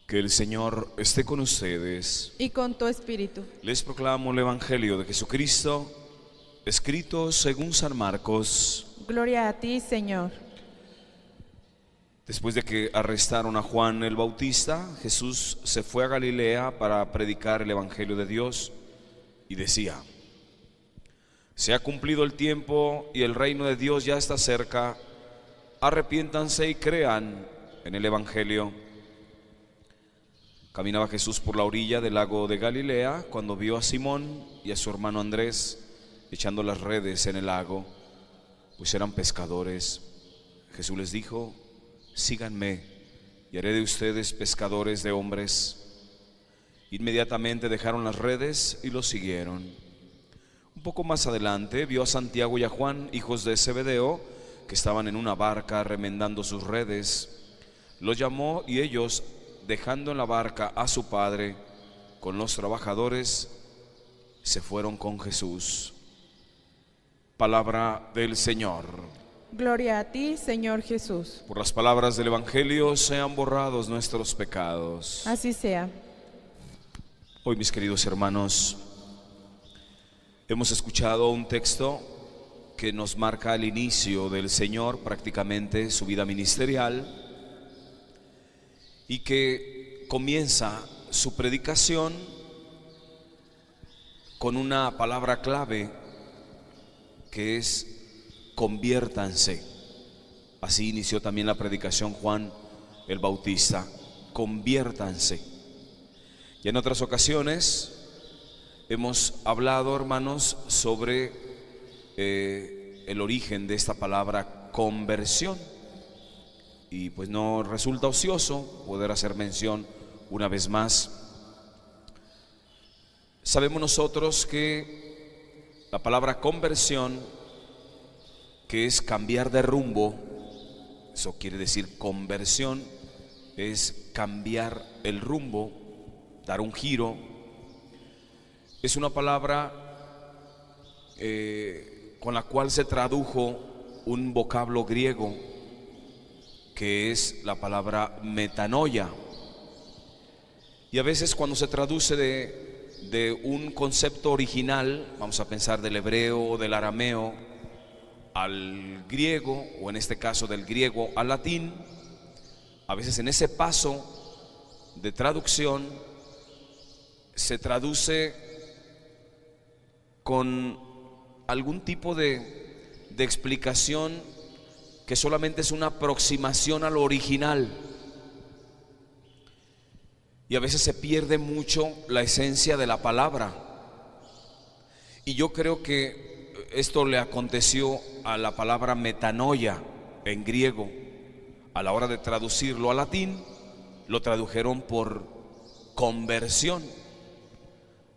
Que el Señor esté con ustedes. Y con tu espíritu. Les proclamo el Evangelio de Jesucristo, escrito según San Marcos. Gloria a ti, Señor. Después de que arrestaron a Juan el Bautista, Jesús se fue a Galilea para predicar el Evangelio de Dios y decía: se ha cumplido el tiempo y el reino de Dios ya está cerca. Arrepiéntanse y crean en el Evangelio. Caminaba Jesús por la orilla del lago de Galilea cuando vio a Simón y a su hermano Andrés echando las redes en el lago, pues eran pescadores. Jesús les dijo: síganme y haré de ustedes pescadores de hombres. Inmediatamente dejaron las redes y los siguieron. Un poco más adelante vio a Santiago y a Juan, hijos de Zebedeo, que estaban en una barca remendando sus redes. Los llamó y ellos, dejando en la barca a su padre con los trabajadores, se fueron con Jesús. Palabra del Señor. Gloria a ti, Señor Jesús. Por las palabras del Evangelio sean borrados nuestros pecados. Así sea. Hoy, mis queridos hermanos, hemos escuchado un texto que nos marca el inicio del Señor, prácticamente su vida ministerial, y que comienza su predicación con una palabra clave que es: conviértanse. Así inició también la predicación Juan el Bautista: conviértanse. Y en otras ocasiones hemos hablado, hermanos, sobre el origen de esta palabra conversión. Y pues no resulta ocioso poder hacer mención una vez más. Sabemos nosotros que la palabra conversión, que es cambiar de rumbo, eso quiere decir conversión, es cambiar el rumbo, dar un giro. Es una palabra con la cual se tradujo un vocablo griego, que es la palabra metanoia. Y a veces cuando se traduce de un concepto original, vamos a pensar del hebreo o del arameo al griego, o en este caso del griego al latín, a veces en ese paso de traducción se traduce con algún tipo de explicación que solamente es una aproximación a lo original, y a veces se pierde mucho la esencia de la palabra. Y yo creo que esto le aconteció a la palabra metanoia en griego. A la hora de traducirlo al latín, lo tradujeron por conversión,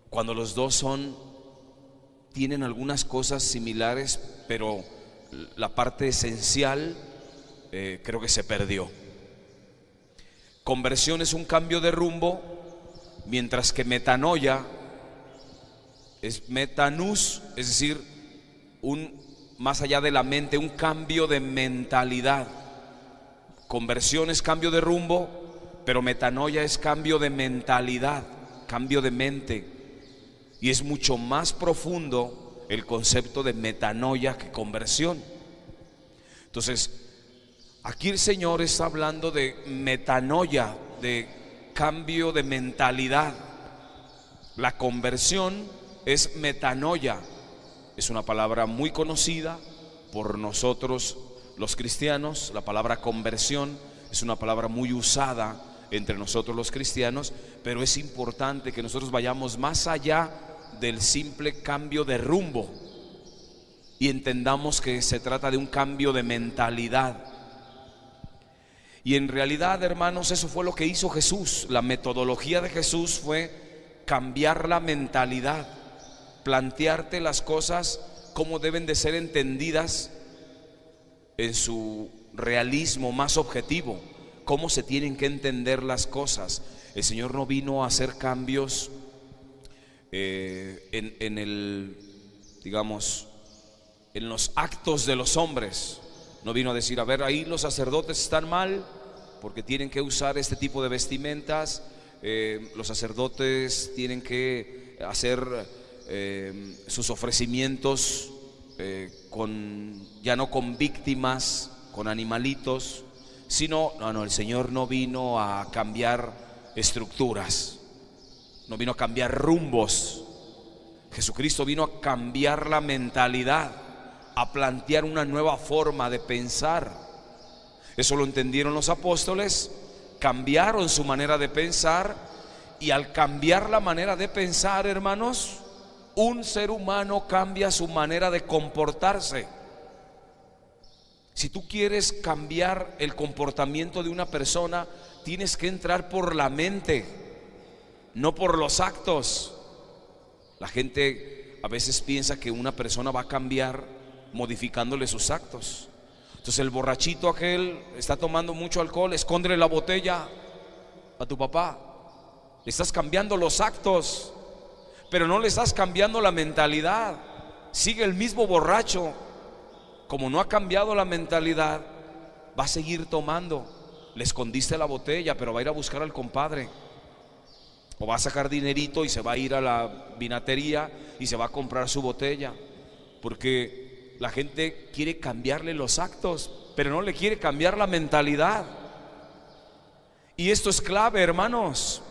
cuando los dos tienen algunas cosas similares, pero la parte esencial creo que se perdió. Conversión es un cambio de rumbo, mientras que metanoia es metanus, es decir, más allá de la mente, un cambio de mentalidad. Conversión es cambio de rumbo, pero metanoia es cambio de mentalidad, cambio de mente, y es mucho más profundo el concepto de metanoia que conversión. Entonces, aquí el Señor está hablando de metanoia, de cambio de mentalidad. La conversión es metanoia. Es una palabra muy conocida por nosotros los cristianos. La palabra conversión es una palabra muy usada entre nosotros los cristianos, pero es importante que nosotros vayamos más allá del simple cambio de rumbo y entendamos que se trata de un cambio de mentalidad. Y en realidad, hermanos, eso fue lo que hizo Jesús. La metodología de Jesús fue cambiar la mentalidad, plantearte las cosas como deben de ser entendidas en su realismo más objetivo, cómo se tienen que entender las cosas. El Señor no vino a hacer cambios en los actos de los hombres. No vino a decir: a ver, ahí los sacerdotes están mal, porque tienen que usar este tipo de vestimentas. Los sacerdotes tienen que hacer sus ofrecimientos ya no con víctimas, con animalitos, sino, no, el Señor no vino a cambiar estructuras, no vino a cambiar rumbos. Jesucristo vino a cambiar la mentalidad, a plantear una nueva forma de pensar. Eso lo entendieron los apóstoles, cambiaron su manera de pensar, y al cambiar la manera de pensar, hermanos, un ser humano cambia su manera de comportarse. Si tú quieres cambiar el comportamiento de una persona, tienes que entrar por la mente, no por los actos. La gente a veces piensa que una persona va a cambiar modificándole sus actos. Entonces el borrachito aquel está tomando mucho alcohol, escóndele la botella a tu papá. Le estás cambiando los actos, pero no le estás cambiando la mentalidad. Sigue el mismo borracho. Como no ha cambiado la mentalidad, va a seguir tomando. Le escondiste la botella, pero va a ir a buscar al compadre, o va a sacar dinerito y se va a ir a la vinatería y se va a comprar su botella, porque la gente quiere cambiarle los actos, pero no le quiere cambiar la mentalidad. Y esto es clave, hermanos.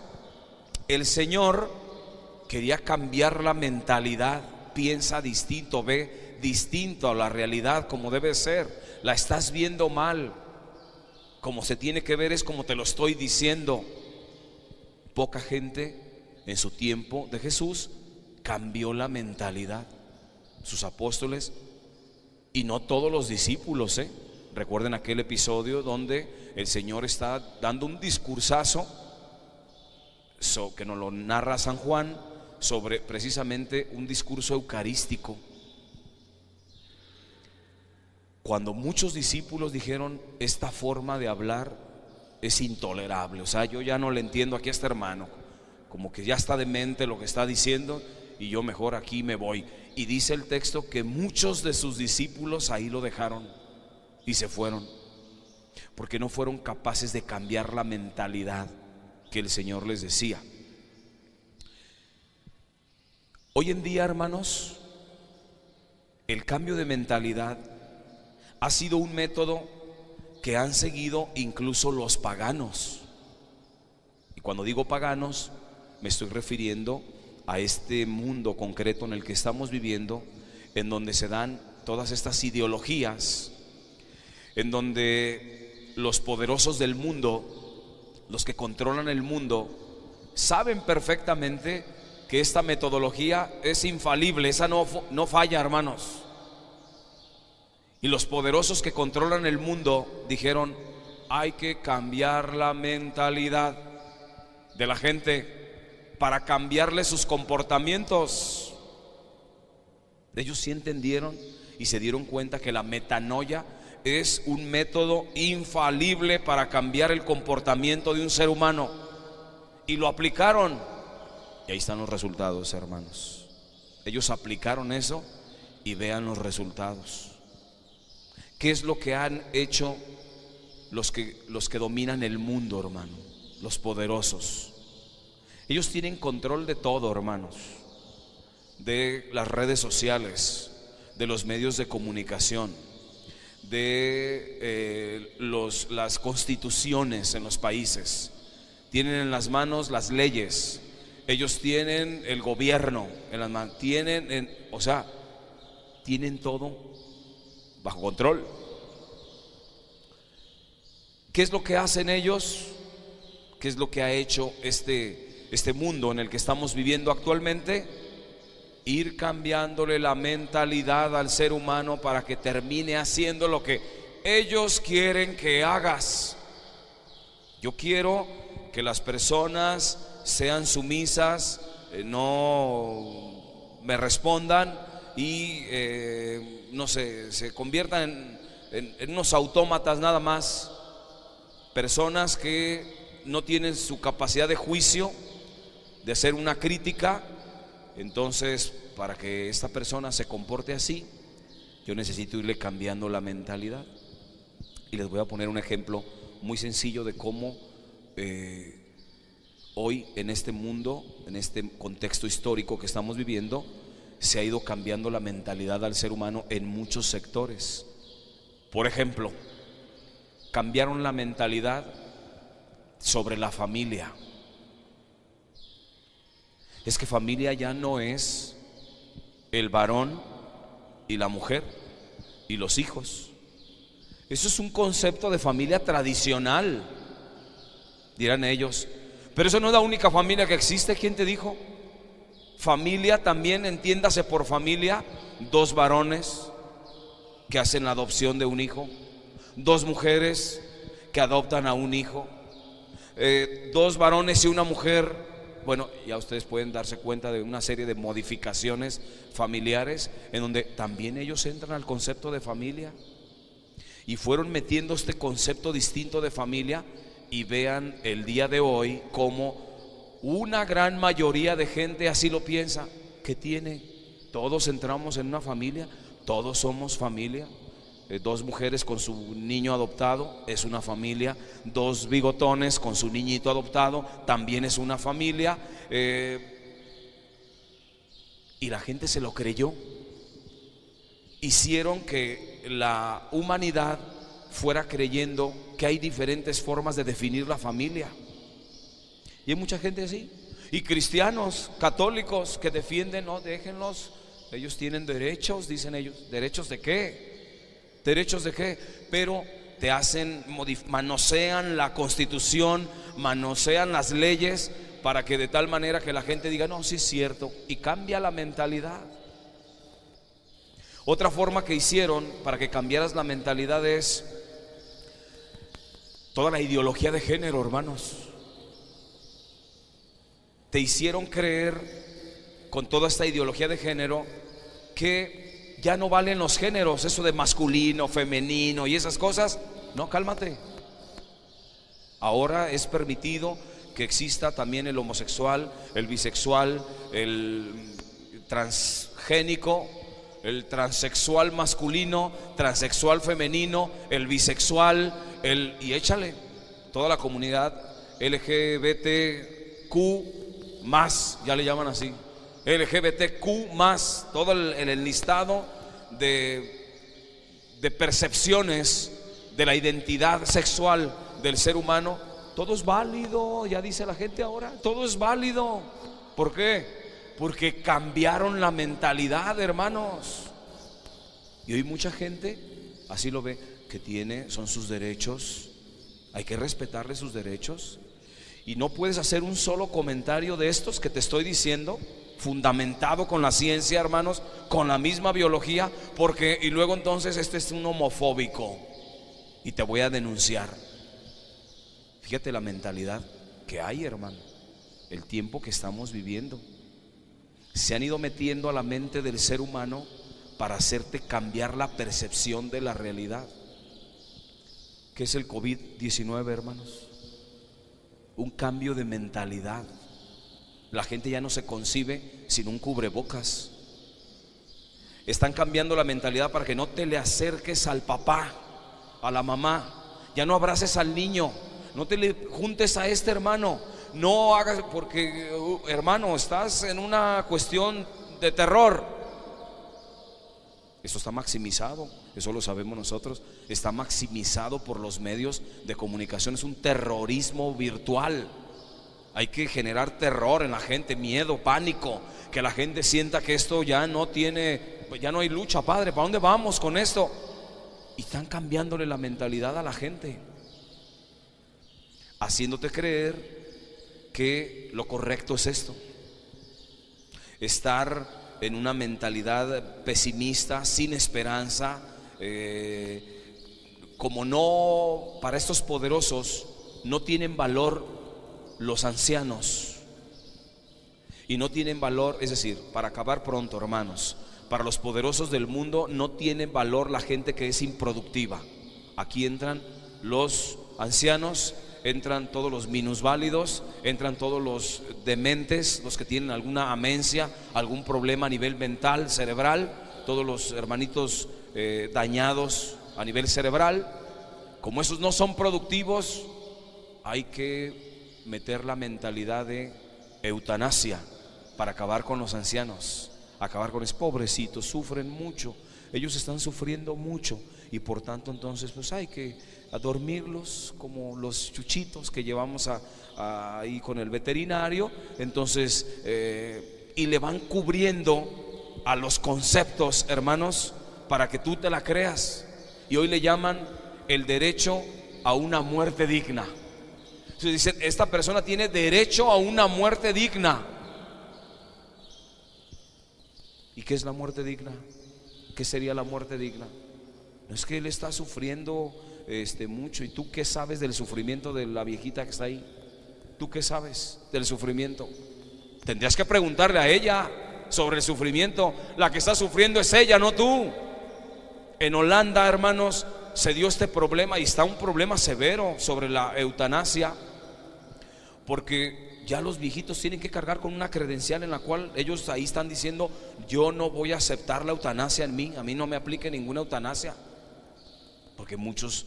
El Señor quería cambiar la mentalidad. Piensa distinto, ve distinto a la realidad como debe ser. La estás viendo mal. Como se tiene que ver es como te lo estoy diciendo. Poca gente en su tiempo de Jesús cambió la mentalidad. Sus apóstoles, y no todos los discípulos, Recuerden aquel episodio donde el Señor está dando un discursazo que nos lo narra San Juan, sobre precisamente un discurso eucarístico, cuando muchos discípulos dijeron: esta forma de hablar es intolerable, o sea, yo ya no le entiendo aquí a este hermano, como que ya está demente lo que está diciendo, y yo mejor aquí me voy. Y dice el texto que muchos de sus discípulos ahí lo dejaron y se fueron, porque no fueron capaces de cambiar la mentalidad que el Señor les decía. Hoy en día, hermanos, el cambio de mentalidad ha sido un método que han seguido incluso los paganos. Y cuando digo paganos, me estoy refiriendo a este mundo concreto en el que estamos viviendo, en donde se dan todas estas ideologías, en donde los poderosos del mundo, los que controlan el mundo, saben perfectamente que esta metodología es infalible, esa no falla, hermanos. Y los poderosos que controlan el mundo dijeron: hay que cambiar la mentalidad de la gente para cambiarle sus comportamientos. Ellos sí entendieron y se dieron cuenta que la metanoia es un método infalible para cambiar el comportamiento de un ser humano, y lo aplicaron, y ahí están los resultados, hermanos. Ellos aplicaron eso y vean los resultados. ¿Qué es lo que han hecho los que dominan el mundo, hermano? Los poderosos. Ellos tienen control de todo, hermanos, de las redes sociales, de los medios de comunicación, de las constituciones en los países. Tienen en las manos las leyes. Ellos tienen el gobierno en las manos. Tienen todo bajo control. ¿Qué es lo que hacen ellos? ¿Qué es lo que ha hecho este mundo en el que estamos viviendo actualmente? Ir cambiándole la mentalidad al ser humano para que termine haciendo lo que ellos quieren que hagas. Yo quiero que las personas sean sumisas, no me respondan y se conviertan en unos autómatas nada más. Personas que no tienen su capacidad de juicio, de hacer una crítica. Entonces, para que esta persona se comporte así, yo necesito irle cambiando la mentalidad. Y les voy a poner un ejemplo muy sencillo de cómo hoy en este mundo, en este contexto histórico que estamos viviendo, se ha ido cambiando la mentalidad al ser humano en muchos sectores. Por ejemplo, cambiaron la mentalidad sobre la familia. Es que familia ya no es el varón y la mujer y los hijos. Eso es un concepto de familia tradicional, dirán ellos. Pero eso no es la única familia que existe. ¿Quién te dijo? Familia también, entiéndase por familia, dos varones que hacen la adopción de un hijo, dos mujeres que adoptan a un hijo, dos varones y una mujer. Bueno, ya ustedes pueden darse cuenta de una serie de modificaciones familiares en donde también ellos entran al concepto de familia y fueron metiendo este concepto distinto de familia. Y vean el día de hoy como una gran mayoría de gente así lo piensa. ¿Qué tiene? Todos entramos en una familia, todos somos familia. Dos mujeres con su niño adoptado es una familia. Dos bigotones con su niñito adoptado también es una familia. Y la gente se lo creyó. Hicieron que la humanidad fuera creyendo que hay diferentes formas de definir la familia. Y hay mucha gente así. Y cristianos, católicos que defienden, no, déjenlos, ellos tienen derechos, dicen ellos. ¿Derechos de qué? ¿Derechos de qué? Pero te hacen, manosean la constitución, manosean las leyes para que de tal manera que la gente diga, no, sí es cierto, y cambia la mentalidad. Otra forma que hicieron para que cambiaras la mentalidad es toda la ideología de género, hermanos. Te hicieron creer con toda esta ideología de género que ya no valen los géneros, eso de masculino, femenino y esas cosas. No, cálmate. Ahora es permitido que exista también el homosexual, el bisexual, el transgénico, el transexual masculino, transexual femenino, el bisexual, y échale toda la comunidad LGBTQ más, ya le llaman así, LGBTQ más, todo el listado de percepciones de la identidad sexual del ser humano. Todo es válido, ya dice la gente ahora, todo es válido. ¿Por qué? Porque cambiaron la mentalidad, hermanos. Y hoy mucha gente así lo ve, que son sus derechos. Hay que respetarle sus derechos. Y no puedes hacer un solo comentario de estos que te estoy diciendo, fundamentado con la ciencia, hermanos, con la misma biología, porque y luego entonces este es un homofóbico y te voy a denunciar. Fíjate la mentalidad que hay, hermano, el tiempo que estamos viviendo. Se han ido metiendo a la mente del ser humano para hacerte cambiar la percepción de la realidad. ¿Qué es el COVID-19, hermanos? Un cambio de mentalidad. La gente ya no se concibe sin un cubrebocas. Están cambiando la mentalidad para que no te le acerques al papá, a la mamá. Ya no abraces al niño, no te le juntes a este hermano. No hagas, porque hermano, estás en una cuestión de terror. Esto está maximizado, eso lo sabemos nosotros. Está maximizado por los medios de comunicación. Es un terrorismo virtual. Hay que generar terror en la gente, miedo, pánico, que la gente sienta que esto ya no hay lucha, padre, ¿para dónde vamos con esto? Y están cambiándole la mentalidad a la gente, haciéndote creer que lo correcto es esto. Estar en una mentalidad pesimista, sin esperanza, como no, para estos poderosos no tienen valor los ancianos, y no tienen valor, es decir, para acabar pronto, hermanos, para los poderosos del mundo no tienen valor la gente que es improductiva. Aquí entran los ancianos, entran todos los minusválidos, entran todos los dementes, los que tienen alguna amencia, algún problema a nivel mental, cerebral, todos los hermanitos dañados a nivel cerebral. Como esos no son productivos, hay que meter la mentalidad de eutanasia para acabar con los ancianos, acabar con los pobrecitos, sufren mucho, ellos están sufriendo mucho, y por tanto entonces pues hay que dormirlos como los chuchitos que llevamos ahí con el veterinario. Entonces y le van cubriendo a los conceptos, hermanos, para que tú te la creas, y hoy le llaman el derecho a una muerte digna. Entonces dicen, esta persona tiene derecho a una muerte digna. ¿Y qué es la muerte digna? ¿Qué sería la muerte digna? No es que él está sufriendo mucho, y tú qué sabes del sufrimiento de la viejita que está ahí. ¿Tú qué sabes del sufrimiento? Tendrías que preguntarle a ella sobre el sufrimiento. La que está sufriendo es ella, no tú. En Holanda, hermanos, se dio este problema, y está un problema severo sobre la eutanasia, porque ya los viejitos tienen que cargar con una credencial en la cual ellos ahí están diciendo: yo no voy a aceptar la eutanasia en mí, a mí no me aplique ninguna eutanasia. Porque muchos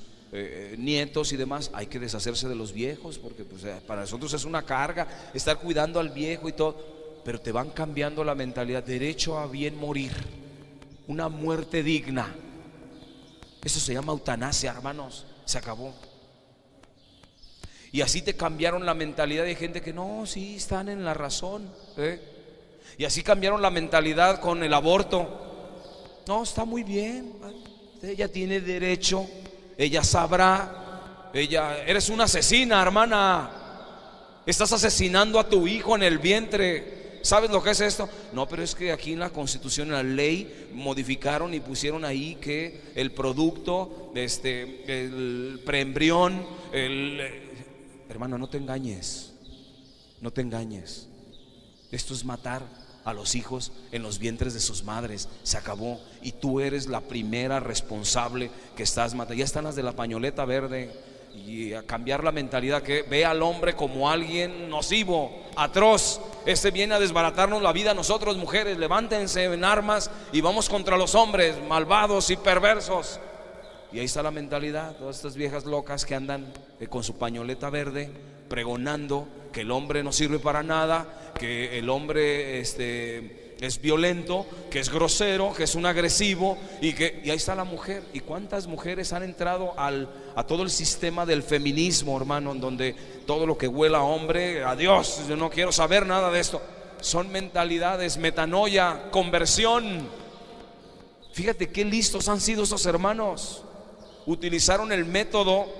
nietos y demás, hay que deshacerse de los viejos, porque pues, para nosotros es una carga estar cuidando al viejo y todo. Pero te van cambiando la mentalidad: derecho a bien morir, una muerte digna. Eso se llama eutanasia, hermanos, se acabó. Y así te cambiaron la mentalidad de gente que no, sí, están en la razón, Y así cambiaron la mentalidad con el aborto. No, está muy bien, ella tiene derecho, ella sabrá. Eres una asesina, hermana, estás asesinando a tu hijo en el vientre. ¿Sabes lo que es esto? No, pero es que aquí en la Constitución, en la ley, modificaron y pusieron ahí que el producto, el preembrión, hermano, no te engañes, no te engañes. Esto es matar a los hijos en los vientres de sus madres. Se acabó, y tú eres la primera responsable que estás matando. Ya están las de la pañoleta verde, y a cambiar la mentalidad que ve al hombre como alguien nocivo, atroz. Viene a desbaratarnos la vida a nosotros, mujeres. Levántense en armas y vamos contra los hombres malvados y perversos. Y ahí está la mentalidad, todas estas viejas locas que andan con su pañoleta verde pregonando que el hombre no sirve para nada, que el hombre es violento, que es grosero, que es un agresivo, y ahí está la mujer. ¿Y cuántas mujeres han entrado a todo el sistema del feminismo, hermano, en donde todo lo que huela a hombre, adiós, yo no quiero saber nada de esto? Son mentalidades, metanoia, conversión. Fíjate qué listos han sido esos hermanos. Utilizaron el método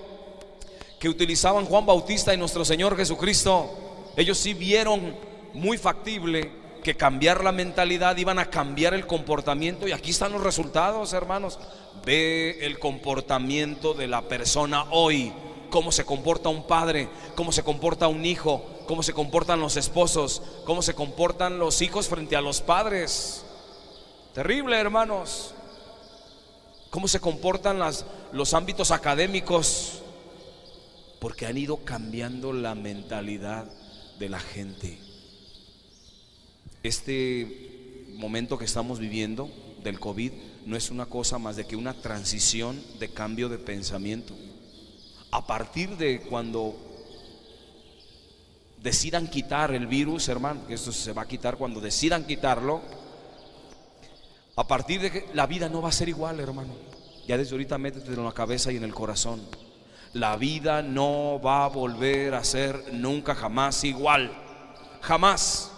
que utilizaban Juan Bautista y nuestro Señor Jesucristo. Ellos sí vieron muy factible que cambiar la mentalidad iban a cambiar el comportamiento, y aquí están los resultados, hermanos. Ve el comportamiento de la persona hoy, cómo se comporta un padre, cómo se comporta un hijo, cómo se comportan los esposos, cómo se comportan los hijos frente a los padres. Terrible, hermanos. Cómo se comportan los ámbitos académicos, porque han ido cambiando la mentalidad de la gente. Este momento que estamos viviendo del COVID no es una cosa más de que una transición de cambio de pensamiento. A partir de cuando decidan quitar el virus, hermano, que esto se va a quitar cuando decidan quitarlo, a partir de que la vida no va a ser igual, hermano. Ya desde ahorita métetelo en la cabeza y en el corazón. La vida no va a volver a ser nunca jamás igual. Jamás.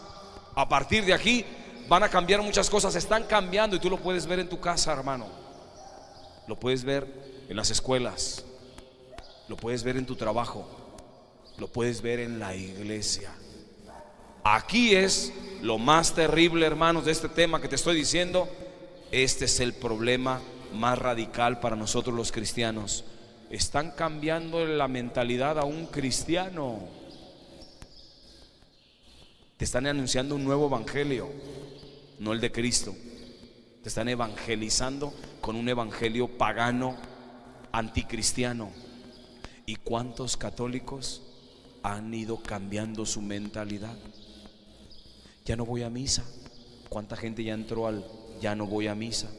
A partir de aquí van a cambiar muchas cosas. Están cambiando, y tú lo puedes ver en tu casa, hermano. Lo puedes ver en las escuelas. Lo puedes ver en tu trabajo. Lo puedes ver en la iglesia. Aquí es lo más terrible, hermanos, de este tema que te estoy diciendo. Este es el problema más radical para nosotros los cristianos. Están cambiando la mentalidad a un cristiano. Te están anunciando un nuevo evangelio, no el de Cristo. Te están evangelizando con un evangelio pagano, anticristiano. ¿Y cuántos católicos han ido cambiando su mentalidad? Ya no voy a misa. ¿Cuánta gente ya entró al ya no voy a misa?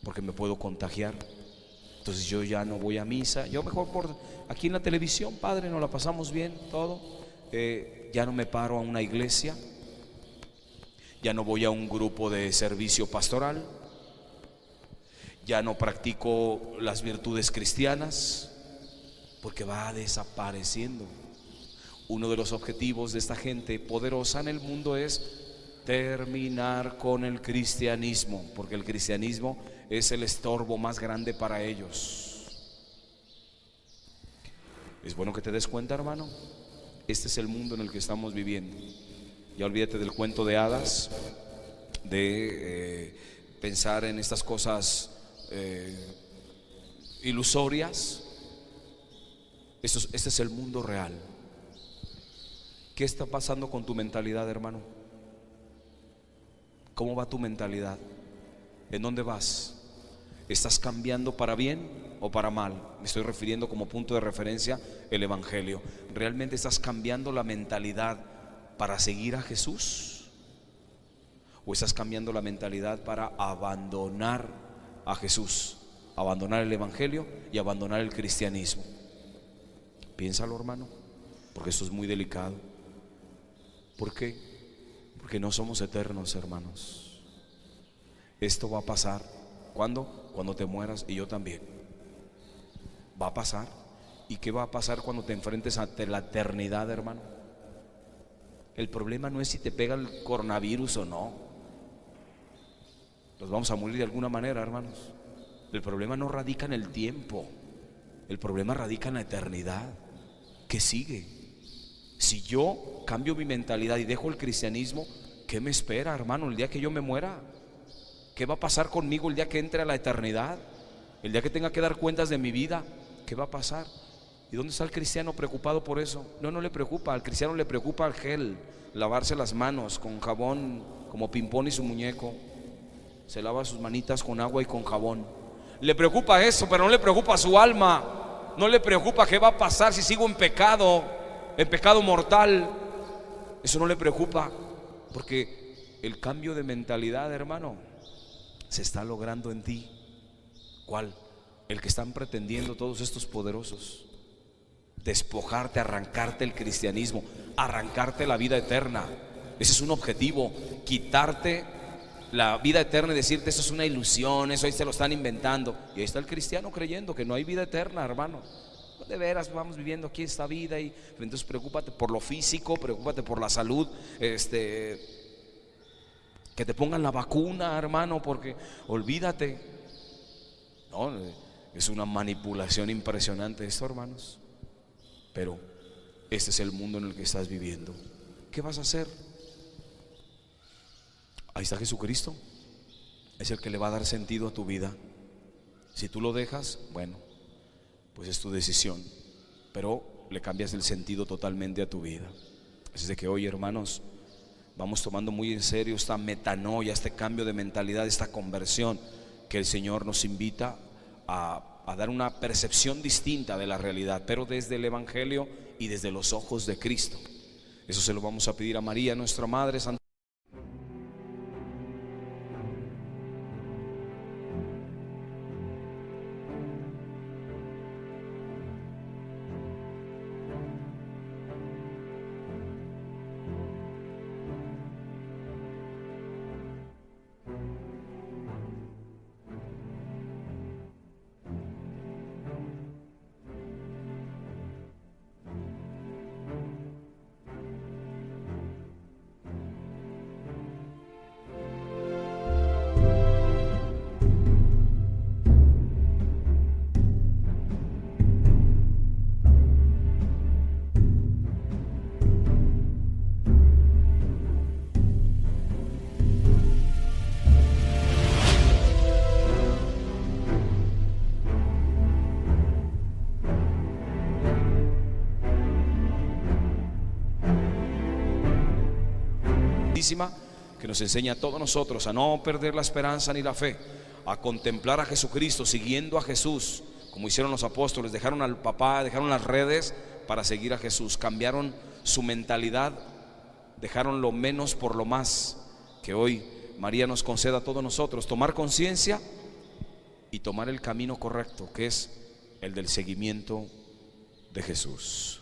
Porque me puedo contagiar. entonces yo ya no voy a misa, yo mejor por aquí en la televisión, padre, nos la pasamos bien, todo. Ya no me paro a una iglesia, ya no voy a un grupo de servicio pastoral, ya no practico las virtudes cristianas, porque va desapareciendo. Uno de los objetivos de esta gente poderosa en el mundo es terminar con el cristianismo, porque el cristianismo es el estorbo más grande para ellos. Es bueno que te des cuenta, hermano, este es el mundo en el que estamos viviendo. Ya olvídate del cuento de hadas, de pensar en estas cosas ilusorias. Este es el mundo real. ¿Qué está pasando con tu mentalidad, hermano? ¿Cómo va tu mentalidad? ¿En dónde vas? ¿Estás cambiando para bien o para mal? Me estoy refiriendo como punto de referencia el Evangelio. ¿Realmente estás cambiando la mentalidad para seguir a Jesús? ¿O estás cambiando la mentalidad para abandonar a Jesús, abandonar el Evangelio y abandonar el cristianismo? Piénsalo, hermano, porque esto es muy delicado. ¿Por qué? Porque no somos eternos, hermanos. Esto va a pasar. ¿Cuándo? Cuando te mueras, y yo también. Va a pasar. ¿Y qué va a pasar cuando te enfrentes ante la eternidad, hermano? El problema no es si te pega el coronavirus o no. Nos vamos a morir de alguna manera, hermanos. El problema no radica en el tiempo. El problema radica en la eternidad. ¿Qué sigue? Si yo cambio mi mentalidad y dejo el cristianismo, ¿qué me espera, hermano, el día que yo me muera? ¿Qué va a pasar conmigo el día que entre a la eternidad? El día que tenga que dar cuentas de mi vida, ¿qué va a pasar? ¿Y dónde está el cristiano preocupado por eso? No le preocupa. Al cristiano le preocupa el gel, lavarse las manos con jabón, como Pimpón y su muñeco. Se lava sus manitas con agua y con jabón. Le preocupa eso, pero no le preocupa su alma. No le preocupa qué va a pasar si sigo en pecado mortal. Eso no le preocupa, porque el cambio de mentalidad, hermano, se está logrando en ti. ¿Cuál? El que están pretendiendo todos estos poderosos: despojarte, arrancarte el cristianismo, arrancarte la vida eterna. Ese es un objetivo, quitarte la vida eterna y decirte eso es una ilusión, eso ahí se lo están inventando. Y ahí está el cristiano creyendo que no hay vida eterna, hermano. De veras, vamos viviendo aquí esta vida, y entonces preocúpate por lo físico, preocúpate por la salud, que te pongan la vacuna, hermano, porque olvídate. No, es una manipulación impresionante esto, hermanos. Pero este es el mundo en el que estás viviendo. ¿Qué vas a hacer? Ahí está Jesucristo, es el que le va a dar sentido a tu vida. Si tú lo dejas, bueno, pues es tu decisión, pero le cambias el sentido totalmente a tu vida. Así es de que hoy, hermanos, vamos tomando muy en serio esta metanoia, este cambio de mentalidad, esta conversión que el Señor nos invita a dar una percepción distinta de la realidad, pero desde el Evangelio y desde los ojos de Cristo. Eso se lo vamos a pedir a María, nuestra Madre Santa. Que nos enseña a todos nosotros a no perder la esperanza ni la fe, a contemplar a Jesucristo, siguiendo a Jesús, como hicieron los apóstoles. Dejaron al papá, dejaron las redes para seguir a Jesús, cambiaron su mentalidad, dejaron lo menos por lo más. Que hoy María nos conceda a todos nosotros tomar conciencia y tomar el camino correcto, que es el del seguimiento de Jesús.